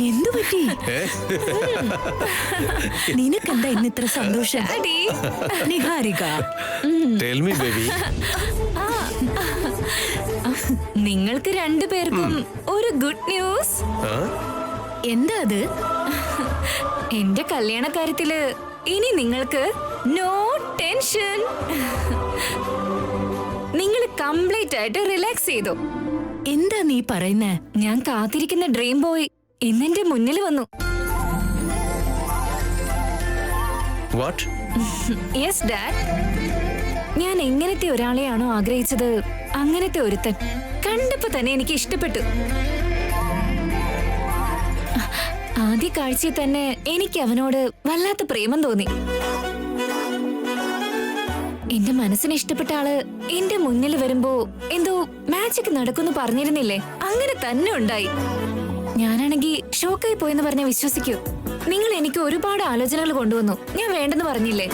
എന്തു പറ്റി? നിനക്കെന്താ ഇന്ന് ഇത്ര സന്തോഷം? Niharika, tell me baby. നിങ്ങൾക്ക് രണ്ടുപേർക്കും ഒരു ഗുഡ് ന്യൂസ്. എന്താ അത്? എന്റെ കല്യാണക്കാര്യത്തില് ഇനി നിങ്ങൾക്ക് നോ ടെൻഷൻ. നിങ്ങൾ കംപ്ലീറ്റ് ആയിട്ട് റിലാക്സ് ചെയ്തു. എന്താ നീ പറയുന്നേ? ഞാൻ കാത്തിരിക്കുന്ന ഡ്രീം ബോയ് ഇന്നെന്റെ മുന്നിൽ വന്നു. വാട്ട്? Yes dad. ഞാൻ എങ്ങനത്തെ ഒരാളെയാണോ ആഗ്രഹിച്ചത് അങ്ങനത്തെ ഒരുത്തൻ കണ്ടപ്പോ തന്നെ എനിക്ക് ഇഷ്ടപ്പെട്ടു. ആദ്യ കാഴ്ചയിൽ തന്നെ എനിക്ക് അവനോട് വല്ലാത്ത പ്രേമം തോന്നി. എന്റെ മനസ്സിന് ഇഷ്ടപ്പെട്ട ആള് എന്റെ മുന്നിൽ വരുമ്പോ എന്തോ മാജിക് നടക്കുമെന്ന് പറഞ്ഞിരുന്നില്ലേ, അങ്ങനെ തന്നെ ഉണ്ടായി. ഞാനാണെങ്കി ഷോക്കായി പോയെന്ന് പറഞ്ഞ വിശ്വസിക്കൂ. നിങ്ങൾ എനിക്ക് ഒരുപാട് ആലോചനകൾ കൊണ്ടുവന്നു. ഞാൻ വേണ്ടെന്ന് പറഞ്ഞില്ലേ.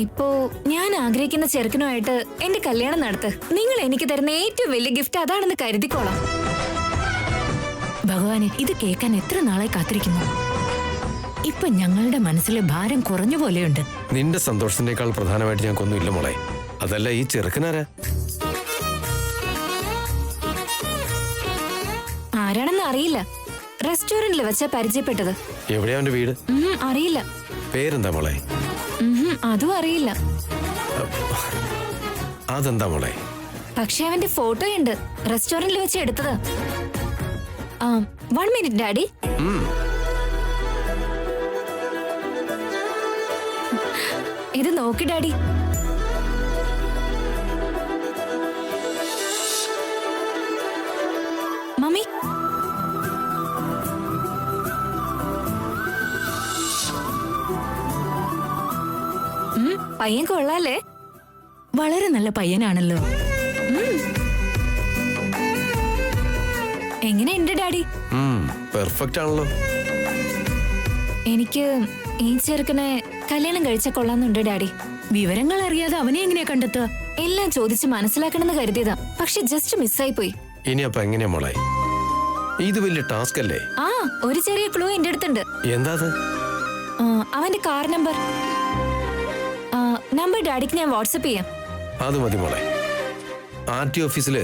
ഇപ്പോ ഞാൻ ആഗ്രഹിക്കുന്ന ചെറുക്കനുമായിട്ട് എന്റെ കല്യാണം നടത്ത്. നിങ്ങൾ എനിക്ക് തരുന്ന ഏറ്റവും വലിയ ഗിഫ്റ്റ് അതാണെന്ന് കരുതിക്കോളാം. ഭഗവാനെ, ഇത് കേൾക്കാൻ എത്ര നാളായി കാത്തിരിക്കുന്നു. ഇപ്പൊ ഞങ്ങളുടെ മനസ്സിലെ ഭാരം കുറഞ്ഞ പോലെയുണ്ട്. നിന്റെ സന്തോഷത്തിനേക്കാൾ പ്രധാനമായിട്ട് ഞങ്ങൾക്കൊന്നുമില്ല മോളെ. അതല്ല, ഈ ചെറുക്കനാരാ? ആരാണെന്ന് അറിയില്ല. റെസ്റ്റോറന്റിൽ വെച്ചാ പരിചയപ്പെട്ടത്. എവിടെയാ അവന്റെ വീട്? അറിയില്ല. പേരെന്താ മോളെ? അതും അറിയില്ല. അതെന്താ മോളെ? പക്ഷെ അവന്റെ ഫോട്ടോയുണ്ട്, റെസ്റ്റോറന്റിൽ വെച്ച് എടുത്തത്. 1 മിനിറ്റ് ഡാഡി. ഇത് നോക്ക് ഡാഡി. മമ്മി, പയ്യൻ കൊള്ളാലേ? വളരെ നല്ല പയ്യനാണല്ലോ. എങ്ങനെയുണ്ട് ഡാഡി? പെർഫെക്റ്റ് ആണല്ലോ. എനിക്ക് ഈ ചെറുക്കനെ കല്യാണം കഴിച്ച കൊള്ളാന്നുണ്ട് ഡാഡി. വിവരങ്ങൾ അറിയാതെ അവനെ എങ്ങനെയാ കണ്ടെത്തുക? എല്ലാം ചോദിച്ച് മനസ്സിലാക്കണമെന്ന് കരുതിയതാ, പക്ഷെ ജസ്റ്റ് മിസ്സായി പോയി. ഇനി അപ്പൊ എങ്ങനെയാ മോളെ? ഇത് വലിയ ടാസ്ക് അല്ലേ? ഒരു ചെറിയ ക്ലൂ എന്റെ അടുത്തുണ്ട്. എന്താ അത്? അവന്റെ കാർ നമ്പർ ഡാഡിക്ക് ഞാൻ വാട്സപ്പ് ചെയ്യാം. അത് മതി മോളെ. RT ഓഫീസില്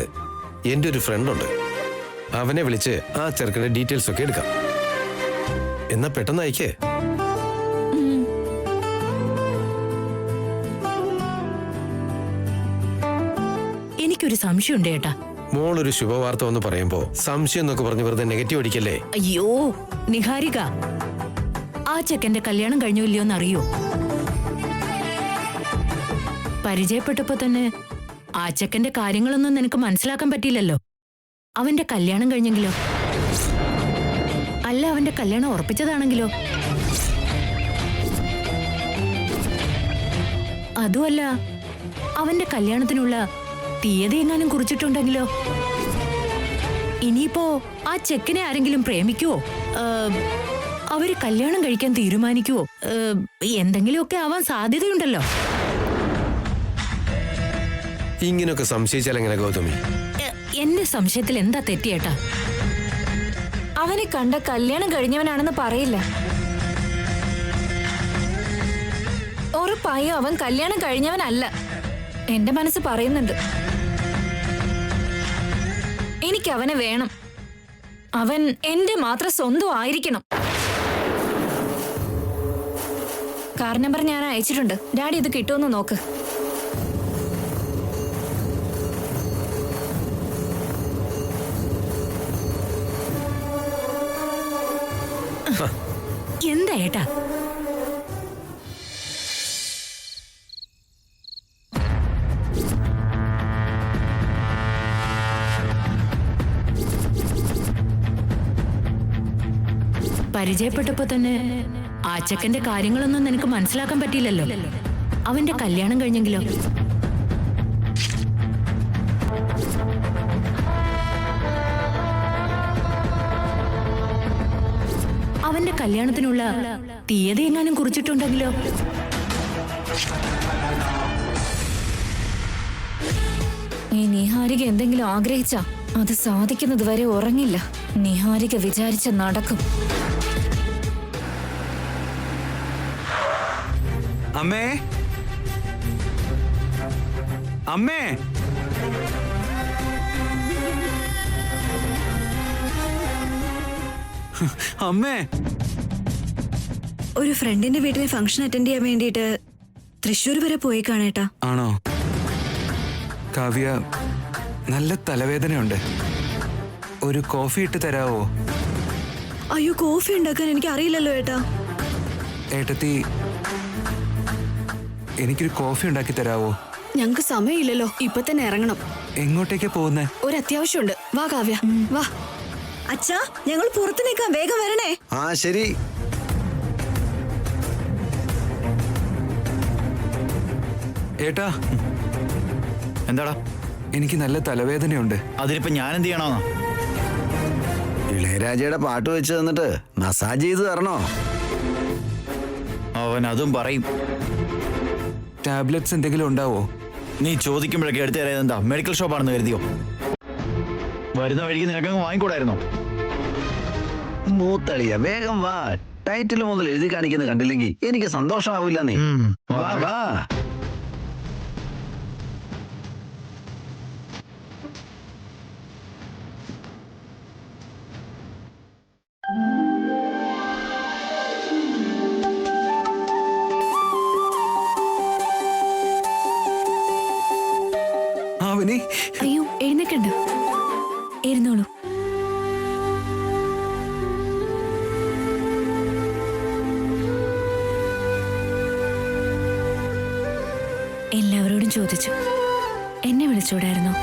എന്റെ ഒരു ഫ്രണ്ട് ഉണ്ട്. അവനെ വിളിച്ച് ആ ചെറുക്കന്റെ ഡീറ്റെയിൽസ് ഒക്കെ എടുക്കാം. എന്നാ പെട്ടെന്ന് അയക്കേ. എനിക്കൊരു സംശയമുണ്ട് ഏട്ടാ. മോളൊരു ശുഭവാർത്ത എന്ന് പറയുമ്പോ സംശയം എന്നൊക്കെ പറഞ്ഞ് വെറുതെ നെഗറ്റീവ് അടിക്കല്ലേ. അയ്യോ നിഹാരിക, ആ ചെക്കന്റെ കല്യാണം കഴിഞ്ഞോ ഇല്ലയോന്ന് അറിയോ? പരിചയപ്പെട്ടപ്പോ തന്നെ ആ ചെക്കന്റെ കാര്യങ്ങളൊന്നും നിനക്ക് മനസ്സിലാക്കാൻ പറ്റിയില്ലല്ലോ. അവന്റെ കല്യാണം കഴിഞ്ഞെങ്കിലോ? അല്ല, അവന്റെ കല്യാണം ഉറപ്പിച്ചതാണെങ്കിലോ? അതുമല്ല, അവന്റെ കല്യാണത്തിനുള്ള തീയതി എങ്ങാനും കുറിച്ചിട്ടുണ്ടെങ്കിലോ? ഇനിയിപ്പോ ആ ചെക്കനെ ആരെങ്കിലും പ്രേമിക്കുവോ? അവര് കല്യാണം കഴിക്കാൻ തീരുമാനിക്കുവോ? എന്തെങ്കിലുമൊക്കെ ആവാൻ സാധ്യതയുണ്ടല്ലോ. ഇങ്ങനെയൊക്കെ സംശയിച്ചാൽ എങ്ങനെ ഗൗതമി? എന്റെ സംശയത്തിൽ എന്താ തെറ്റിയേട്ടാ? അവനെ കണ്ട കല്യാണം കഴിഞ്ഞവനാണെന്ന് പറയില്ല. ഉറപ്പായും അവൻ കല്യാണം കഴിഞ്ഞവനല്ല. എന്റെ മനസ്സ് പറയുന്നുണ്ട്. എനിക്ക് അവനെ വേണം. അവൻ എന്റെ മാത്രം സ്വന്തം ആയിരിക്കണം. കാർ നമ്പർ ഞാൻ അയച്ചിട്ടുണ്ട്. ഡാഡി ഇത് കിട്ടുമെന്ന് നോക്ക്. എന്താ ഏട്ടാ? പരിചയപ്പെട്ടപ്പോ തന്നെ ആ ചെക്കന്റെ കാര്യങ്ങളൊന്നും നിനക്ക് മനസ്സിലാക്കാൻ പറ്റിയില്ലല്ലോ. അവന്റെ കല്യാണം കഴിഞ്ഞെങ്കിലോ? അവന്റെ കല്യാണത്തിനുള്ള തീയതി എങ്ങാനും കുറിച്ചിട്ടുണ്ടെങ്കിലോ? ഈ നിഹാരിക എന്തെങ്കിലും ആഗ്രഹിച്ചാ അത് സാധിക്കുന്നത് വരെ ഉറങ്ങില്ല. നിഹാരിക വിചാരിച്ച നടക്കും. അമ്മേ അമ്മേ അമ്മേ ഒരു ഫ്രണ്ടിന്റെ വീട്ടിലെ ഫംഗ്ഷൻ അറ്റൻഡ് ചെയ്യാൻ വേണ്ടിയിട്ട് തൃശ്ശൂർ വരെ പോയി കാണേട്ടാ. ആണോ? കാവ്യ, നല്ല തലവേദനയുണ്ട്. ഒരു കോഫി ഇട്ട് തരാവോ? അയ്യോ, കോഫി ഉണ്ടാക്കാൻ എനിക്ക് അറിയില്ലല്ലോ ഏട്ടാ. ഏട്ടത്തി, എനിക്കൊരു കോഫി ഉണ്ടാക്കി തരാവോ? ഞങ്ങക്ക് സമയമില്ലല്ലോ, ഇപ്പൊ തന്നെ ഇറങ്ങണം. എങ്ങോട്ടേക്കാ പോകുന്നേ? ഒരു അത്യാവശ്യമുണ്ട്. വാ കാവ്യ, വാ. അച്ഛാ, ഞങ്ങൾ പുറത്തു നിൽക്കാം, വേഗം വരണേ. ആ ശരി. ഏട്ടാ, എന്താടാ? എനിക്ക് നല്ല തലവേദനയുണ്ട്. അതിനിപ്പോ ഞാൻ എന്ത് ചെയ്യണോന്നാ? ഇളയരാജയുടെ പാട്ട് വെച്ച് തന്നിട്ട് മസാജ് ചെയ്ത് തരണോ? അവൻ അതും പറയും. ടാബ്ലറ്റ്സ് എന്തെങ്കിലും ഉണ്ടാവോ? നീ ചോദിക്കുമ്പോഴൊക്കെ എടുത്തു തരാൻ എന്താ മെഡിക്കൽ ഷോപ്പാണെന്ന് കരുതിയോ? വരുന്ന വഴിക്ക് നിനക്കങ്ങ് വാങ്ങിക്കൂടായിരുന്നോ? മൂത്തളിയ, വേഗം വാ. ടൈറ്റിൽ മുതൽ എഴുതി കാണിക്കുന്നത് കണ്ടില്ലെങ്കിൽ എനിക്ക് സന്തോഷമാവില്ല. നീ വാ വാ. അവനി, അയ്യോ, എഴുന്നേക്കണ്ട, ഇരുന്നോളൂ. എല്ലാവരോടും ചോദിച്ചു, എന്നെ വിളിച്ചൂടായിരുന്നോ?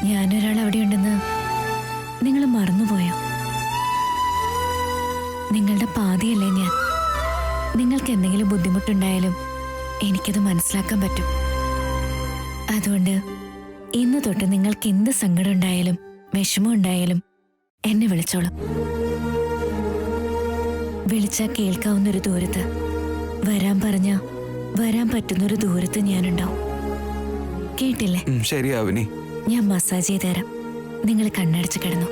ഞാനൊരാൾ അവിടെ ഉണ്ടെന്ന് നിങ്ങൾ മറന്നുപോയോ? നിങ്ങളുടെ പാതിയല്ലേ ഞാൻ. നിങ്ങൾക്ക് എന്തെങ്കിലും ബുദ്ധിമുട്ടുണ്ടായാലും എനിക്കത് മനസ്സിലാക്കാൻ പറ്റും. അതുകൊണ്ട് ഇന്ന് തൊട്ട് നിങ്ങൾക്ക് എന്ത് സങ്കടം ഉണ്ടായാലും വിഷമം ഉണ്ടായാലും എന്നെ വിളിച്ചോളും. വിളിച്ചാൽ കേൾക്കാവുന്നൊരു ദൂരത്ത്, വരാൻ പറഞ്ഞ വരാൻ പറ്റുന്നൊരു ദൂരത്ത് ഞാനുണ്ടാവും. കേട്ടില്ലേ? ശരി അവനി. ഞാൻ മസാജ് ചെയ്ത് തരാം. നിങ്ങൾ കണ്ണടച്ച് കിടന്നു.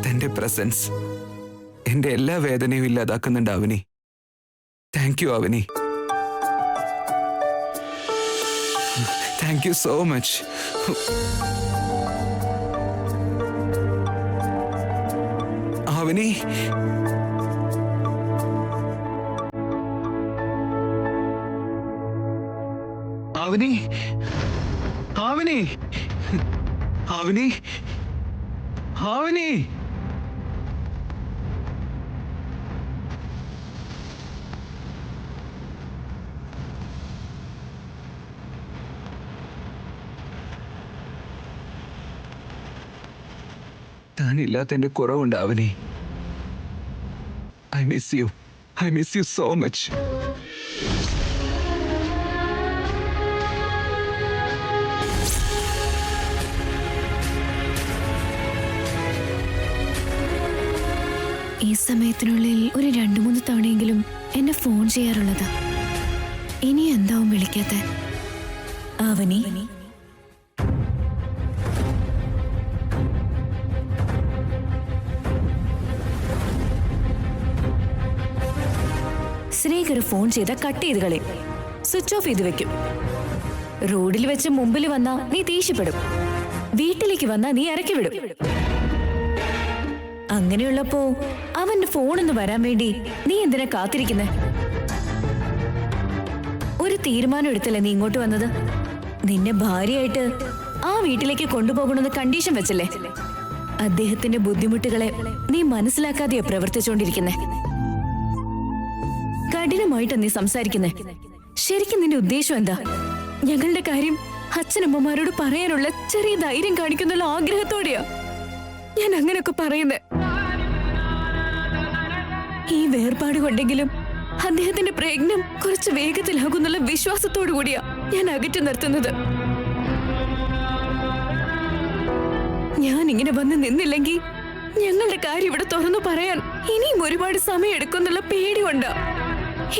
തന്റെ പ്രസൻസ് എന്റെ എല്ലാ വേദനയും ഇല്ലാതാക്കുന്നുണ്ട് Avani. Thank you Avani. Thank you so much. Avani, Avani, Avani, Avani, Avani. താനില്ലാത്തതിന്റെ കുറവുണ്ട് Avani. I miss you. I miss you so much. ഈ സമയത്തിനുള്ളിൽ ഒരു 2-3 തവണയെങ്കിലും എന്നെ ഫോൺ ചെയ്യാറുള്ളത്. ഇനി എന്താവും വിളിക്കാത്ത? അവനി, ശ്രീകർ ഫോൺ ചെയ്ത കട്ട് ചെയ്ത് കളയും, സ്വിച്ച് ഓഫ് ചെയ്ത് വെക്കും. റോഡിൽ വെച്ച് മുമ്പിൽ വന്നാ നീ ദേഷ്യപ്പെടും, വീട്ടിലേക്ക് വന്നാ നീ ഇറക്കി വിടും. അങ്ങനെയുള്ളപ്പോ അവന്റെ ഫോണൊന്ന് വരാൻ വേണ്ടി നീ എന്തിനാ കാത്തിരിക്കുന്നെ? ഒരു തീരുമാനം എടുത്തല്ലേ നീ ഇങ്ങോട്ട് വന്നത്? നിന്നെ ഭാര്യയായിട്ട് ആ വീട്ടിലേക്ക് കൊണ്ടുപോകണമെന്ന് കണ്ടീഷൻ വെച്ചല്ലേ? അദ്ദേഹത്തിന്റെ ബുദ്ധിമുട്ടുകളെ നീ മനസ്സിലാക്കാതെയാ പ്രവർത്തിച്ചുകൊണ്ടിരിക്കുന്നെ. കഠിനമായിട്ടാ നീ സംസാരിക്കുന്നെ. ശരിക്കും നിന്റെ ഉദ്ദേശം എന്താ? ഞങ്ങളുടെ കാര്യം അച്ഛനമ്മമാരോട് പറയാനുള്ള ചെറിയ ധൈര്യം കാണിക്കുന്നുള്ള ആഗ്രഹത്തോടെയാ ഞാൻ അങ്ങനെയൊക്കെ പറയുന്നേ. ഈ വേർപാട് കൊണ്ടെങ്കിലും അദ്ദേഹത്തിന്റെ പ്രയത്നം കുറച്ച് വേഗത്തിലാകുന്നുള്ള വിശ്വാസത്തോടു കൂടിയാ ഞാൻ അകറ്റി നിർത്തുന്നത്. ഞാൻ ഇങ്ങനെ വന്ന് നിന്നില്ലെങ്കിൽ ഞങ്ങളുടെ കാര്യം ഇവിടെ തുറന്നു പറയാൻ ഇനിയും ഒരുപാട് സമയം എടുക്കുന്നുള്ള പേടി കൊണ്ടാ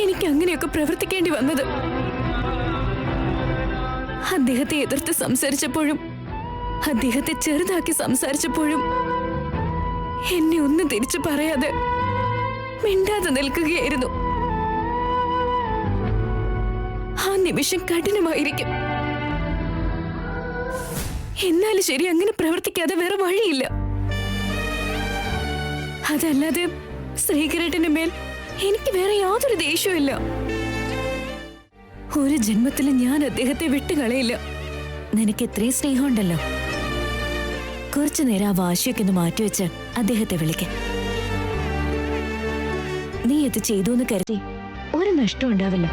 എനിക്ക് അങ്ങനെയൊക്കെ പ്രവർത്തിക്കേണ്ടി വന്നത്. അദ്ദേഹത്തെ എതിർത്ത് സംസാരിച്ചപ്പോഴും അദ്ദേഹത്തെ ചെറുതാക്കി സംസാരിച്ചപ്പോഴും എന്നെ ഒന്നും തിരിച്ചു പറയാതെ മിണ്ടാതെ നിൽക്കുകയായിരുന്നു. ആ നിമിഷം കഠിനമായിരിക്കും. എന്നാലും ശരി, അങ്ങനെ പ്രവർത്തിക്കാതെ വേറെ വഴിയില്ല. അതല്ലാതെ ശ്രീകരേട്ടന്റെ മേൽ എനിക്ക് വേറെ യാതൊരു ദേഷ്യമില്ല. ഒരു ജന്മത്തിൽ ഞാൻ അദ്ദേഹത്തെ വിട്ടുകളയില്ല. നിനക്ക് ഇത്രയും സ്നേഹമുണ്ടല്ലോ, കുറച്ചു നേരം ആ വാശിയൊക്കെ ഒന്ന് മാറ്റിവെച്ച് അദ്ദേഹത്തെ വിളിക്ക. നീ ഇത് ചെയ്തു എന്ന് കരുതി ഒരു നഷ്ടം ഉണ്ടാവില്ല.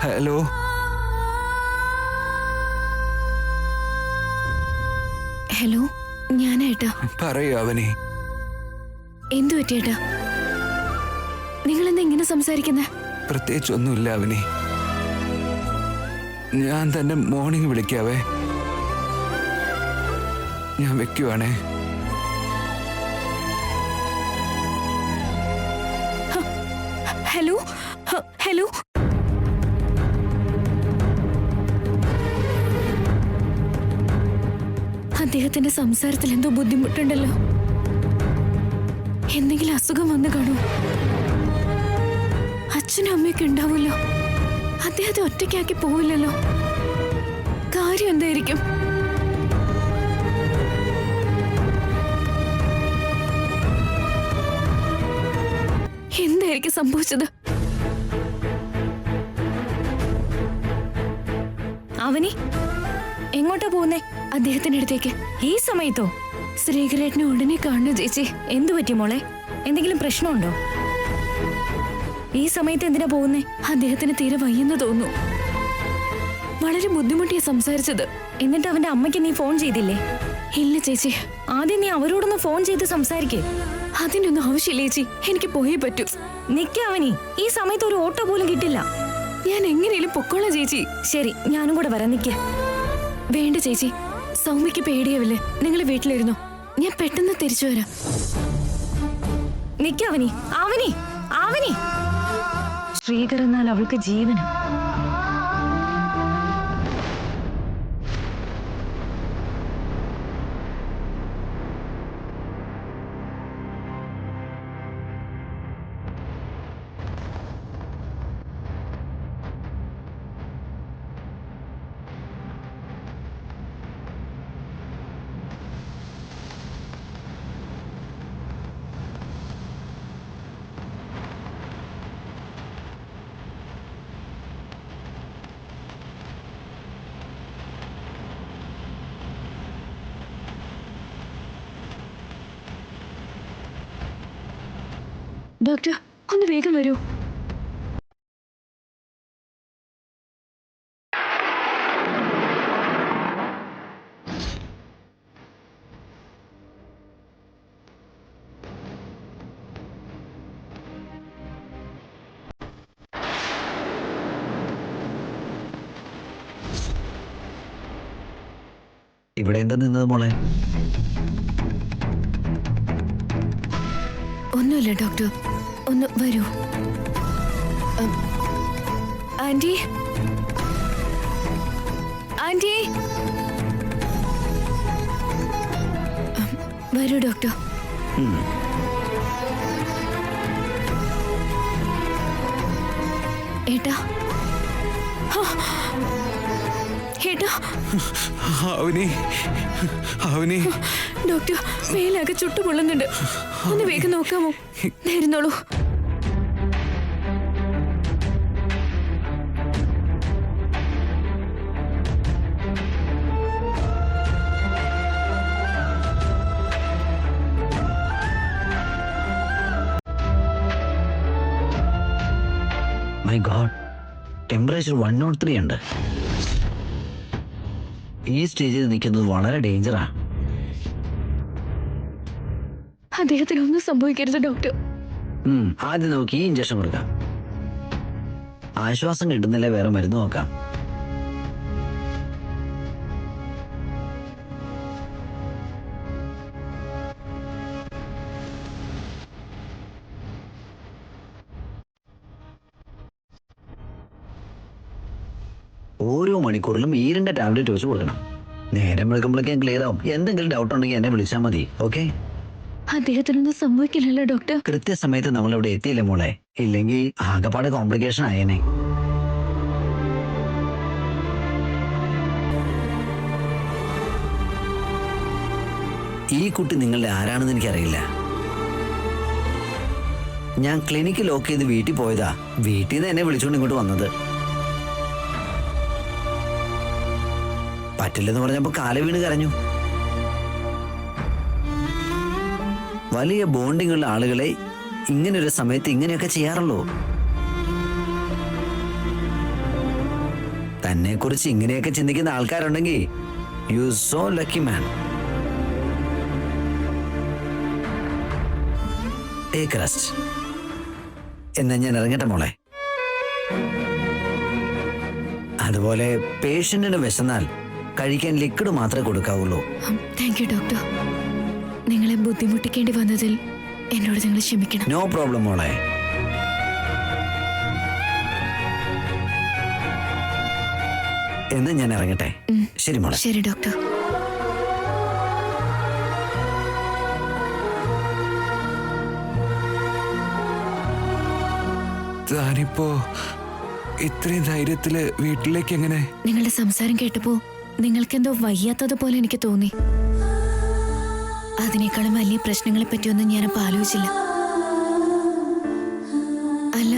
ഹലോ, ഹലോ, ഞാനേട്ടാ. പറയൂ അവനെ. എന്തു പറ്റിയേട്ടാ? നിങ്ങളെന്താ ഇങ്ങനെ സംസാരിക്കുന്നേ? പ്രത്യേകിച്ചൊന്നുമില്ല അവനെ. ഞാൻ തന്നെ മോർണിംഗ് വിളിക്കാവേ. ഞാൻ വെക്കുവാണേ. Hello, hello. അദ്ദേഹത്തിന്റെ സംസാരത്തിൽ എന്തോ ബുദ്ധിമുട്ടുണ്ടല്ലോ. എന്തെങ്കിലും അസുഖം വന്നു കാണൂ. അച്ഛനും അമ്മയൊക്കെ ഉണ്ടാവുമല്ലോ. അദ്ദേഹത്തെ ഒറ്റയ്ക്കാക്കി പോവില്ലല്ലോ. കാര്യം എന്തായിരിക്കും? എന്തായിരിക്കും സംഭവിച്ചത്? അവനി എങ്ങോട്ടാ പോകുന്നേ? അദ്ദേഹത്തിന്റെ അടുത്തേക്ക്. ഈ സമയത്തോ? ശ്രീകരേട്ടനെ ഉടനെ കാണുന്നു ചേച്ചി. എന്തു പറ്റി മോളെ? എന്തെങ്കിലും പ്രശ്നമുണ്ടോ? ഈ സമയത്ത് എന്തിനാ പോകുന്നേ? അദ്ദേഹത്തിന് തീരെ വയ്യെന്ന് തോന്നുന്നു. വളരെ ബുദ്ധിമുട്ടിയാ സംസാരിച്ചത്. എന്നിട്ട് അവന്റെ അമ്മയ്ക്ക് നീ ഫോൺ ചെയ്തില്ലേ? ഇല്ല ചേച്ചി. ആദ്യം നീ അവരോടൊന്ന് ഫോൺ ചെയ്ത് സംസാരിക്കേ. അതിനൊന്നും ആവശ്യമില്ല ചേച്ചി, എനിക്ക് പോയേ പറ്റൂ. നിക്കവനി, ഈ സമയത്ത് ഒരു ഓട്ടോ പോലും കിട്ടില്ല. ഞാൻ എങ്ങനെയും പൊക്കോളാം ചേച്ചി. ശരി, ഞാനും കൂടെ വരാൻ. നിക്ക. വേണ്ട ചേച്ചി, സൗമ്യക്ക് പേടിയാവില്ലേ? നിങ്ങൾ വീട്ടിലിരുന്നോ, ഞാൻ പെട്ടെന്ന് തിരിച്ചു വരാം. നിക്കവനി, അവനി, അവനി. ശ്രീകർ എന്നാൽ അവൾക്ക് ജീവനും. ഡോക്ടർ, ഒന്ന് വേഗം വരൂ. ഇവിടെ എന്താ നിന്നത് മോളെ? ഒന്നുമില്ല ഡോക്ടർ, ഒന്ന് വരൂ. ആന്റി, ആന്റി, വരൂ ഡോക്ടർ. ഏട്ടാ, ഏട്ടാ. അവനെ, അവനെ. ഡോക്ടർ, മേലാകെ ചുട്ടുപൊള്ളുന്നുണ്ട്. ഒന്ന് വേഗം നോക്കാമോ? നേരുന്നോളൂ. മൈ ഗോഡ്, ടെമ്പറേച്ചർ 103 ഉണ്ട്. ഈ സ്റ്റേജിൽ നിൽക്കുന്നത് വളരെ ഡേഞ്ചറാ. അദ്ദേഹത്തിന് ഒന്നും സംഭവിക്കരുത് ഡോക്ടർ. ആദ്യം നമുക്ക് ഈ ഇഞ്ചക്ഷൻ കൊടുക്കാം. ആശ്വാസം കിട്ടുന്നില്ല, വേറെ മരുന്ന് നോക്കാം. ഓരോ മണിക്കൂറിലും ഈരിന്റെ ടാബ്ലറ്റ് വെച്ച് കൊടുക്കണം. നേരം വെളുക്കുമ്പോഴേക്കും ക്ലിയർ ആവും. എന്തെങ്കിലും ഡൗട്ട് ഉണ്ടെങ്കിൽ എന്നെ വിളിച്ചാൽ മതി. ഓക്കെ? അദ്ദേഹത്തിനൊന്നും സംഭവിക്കില്ലല്ലോ ഡോക്ടർ? കൃത്യസമയത്ത് നമ്മളിവിടെ എത്തിയില്ലേ മോളെ, ഇല്ലെങ്കിൽ ആകെപ്പാടെ കോംപ്ലിക്കേഷൻ ആയേനെ. ഈ കുട്ടി നിങ്ങളുടെ ആരാണെന്ന് എനിക്കറിയില്ല. ഞാൻ ക്ലിനിക്ക് ലോക്ക് ചെയ്ത് വീട്ടിൽ പോയതാ. വീട്ടിൽ നിന്ന് എന്നെ വിളിച്ചുകൊണ്ട് ഇങ്ങോട്ട് വന്നത്. പറ്റില്ലെന്ന് പറഞ്ഞപ്പോ കാല വീണ് കരഞ്ഞു. വലിയ ബോണ്ടിങ് ഉള്ള ആളുകളെ ഇങ്ങനൊരു സമയത്ത് ഇങ്ങനെയൊക്കെ ചെയ്യാറുള്ളൂ. തന്നെ കുറിച്ച് ഇങ്ങനെയൊക്കെ ചിന്തിക്കുന്ന ആൾക്കാരുണ്ടെങ്കിൽ you so lucky man. Take rest. എന്നാ ഞാൻ ഇറങ്ങട്ടെ മോളെ. അതുപോലെ പേഷ്യന്റിന് വിശന്നാൽ കഴിക്കാൻ ലിക്വിഡ് മാത്രമേ കൊടുക്കാവുള്ളൂ. Thank you doctor. നിങ്ങളെ ബുദ്ധിമുട്ടിക്കേണ്ടി വന്നതിൽ എന്നോട് നിങ്ങൾ ക്ഷമിക്കണം. നോ പ്രോബ്ലം മോളെ. എന്ന് ഞാൻ ഇറങ്ങട്ടെ. ശരി മോളെ. ശരി ഡോക്ടർ. താനിപ്പോ ഇത്രയും ധൈര്യത്തില് വീട്ടിലേക്ക് എങ്ങനെ? നിങ്ങളുടെ സംസാരം കേട്ടപ്പോ നിങ്ങൾക്കെന്തോ വയ്യാത്തതുപോലെ എനിക്ക് തോന്നി. അതിനേക്കാളും വലിയ പ്രശ്നങ്ങളെ പറ്റിയൊന്നും ഞാനപ്പോ ആലോചിച്ചില്ല. അല്ല,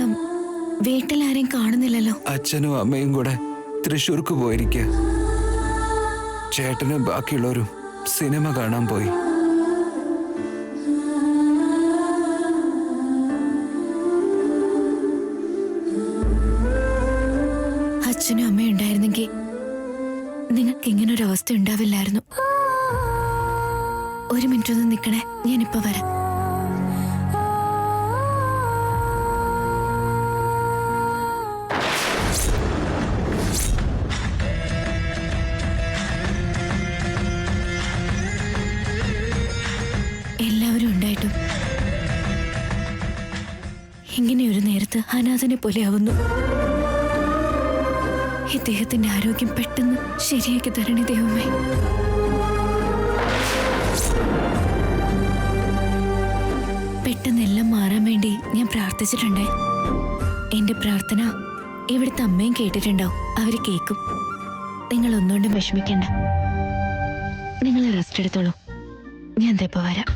വീട്ടിൽ ആരെയും കാണുന്നില്ലല്ലോ? അച്ഛനും അമ്മയും കൂടെ തൃശ്ശൂർക്ക് പോയിരിക്കുക. ചേട്ടനും ബാക്കിയുള്ളവരും സിനിമ കാണാൻ പോയി. അച്ഛനും അമ്മയും ഉണ്ടായിരുന്നെങ്കിൽ നിങ്ങൾക്ക് ഇങ്ങനൊരു അവസ്ഥ ഉണ്ടാവില്ലായിരുന്നു. ഒരു മിനിറ്റ് ഒന്ന് നിൽക്കണേ, ഞാനിപ്പോ വരാം. എല്ലാവരും ഉണ്ടായിട്ടും ഇങ്ങനെയൊരു നേരത്ത് അനാഥനെ പോലെ ആവുന്നു. ഇദ്ദേഹത്തിന്റെ ആരോഗ്യം പെട്ടെന്ന് ശരിയാക്കി തരണേ ദൈവമേ. പെട്ടെന്ന് എല്ലാം മാറാൻ വേണ്ടി ഞാൻ പ്രാർത്ഥിച്ചിട്ടുണ്ടേ. എന്റെ പ്രാർത്ഥന ഇവിടുത്തെ അമ്മയും കേട്ടിട്ടുണ്ടാവും. അവര് കേൾക്കും. നിങ്ങൾ ഒന്നുകൊണ്ടും വിഷമിക്കണ്ട. നിങ്ങൾ റെസ്റ്റ് എടുത്തോളൂ. ഞാൻ ഇപ്പൊ വരാം.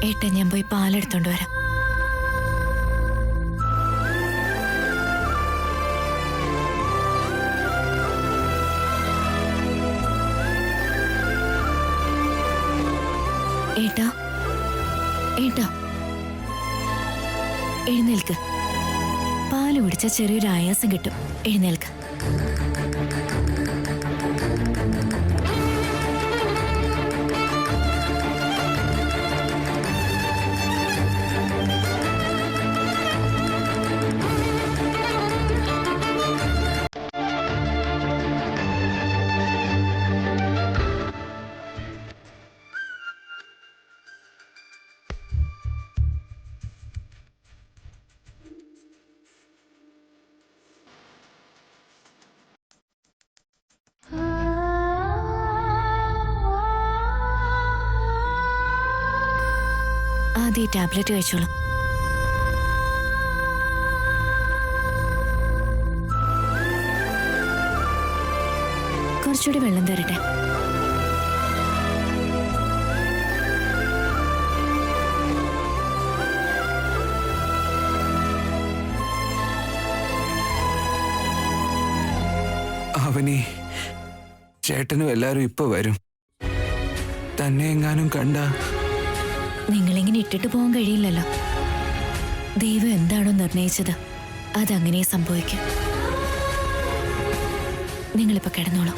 ഏട്ടാ, ഞാൻ പോയി പാലെടുത്തോണ്ട് വരാം. ഏട്ടാ, ഏട്ടാ, എഴുന്നേൽക്ക്. പാല് കുടിച്ചാൽ ചെറിയൊരു ആയാസം കിട്ടും. എഴുന്നേൽക്ക്. ആദ്യം ഈ ടാബ്ലറ്റ് കഴിച്ചോളൂ. കുറച്ചുകൂടി വെള്ളം തരട്ടെ. അവനി ചേട്ടനും എല്ലാരും ഇപ്പൊ വരും. തന്നെ എങ്ങാനും കണ്ട നിങ്ങളിങ്ങനെ ഇട്ടിട്ട് പോകാൻ കഴിയില്ലല്ലോ. ദൈവം എന്താണോ നിർണയിച്ചത് അതങ്ങനെ സംഭവിക്കും. നിങ്ങളിപ്പോ കിടന്നോളൂ.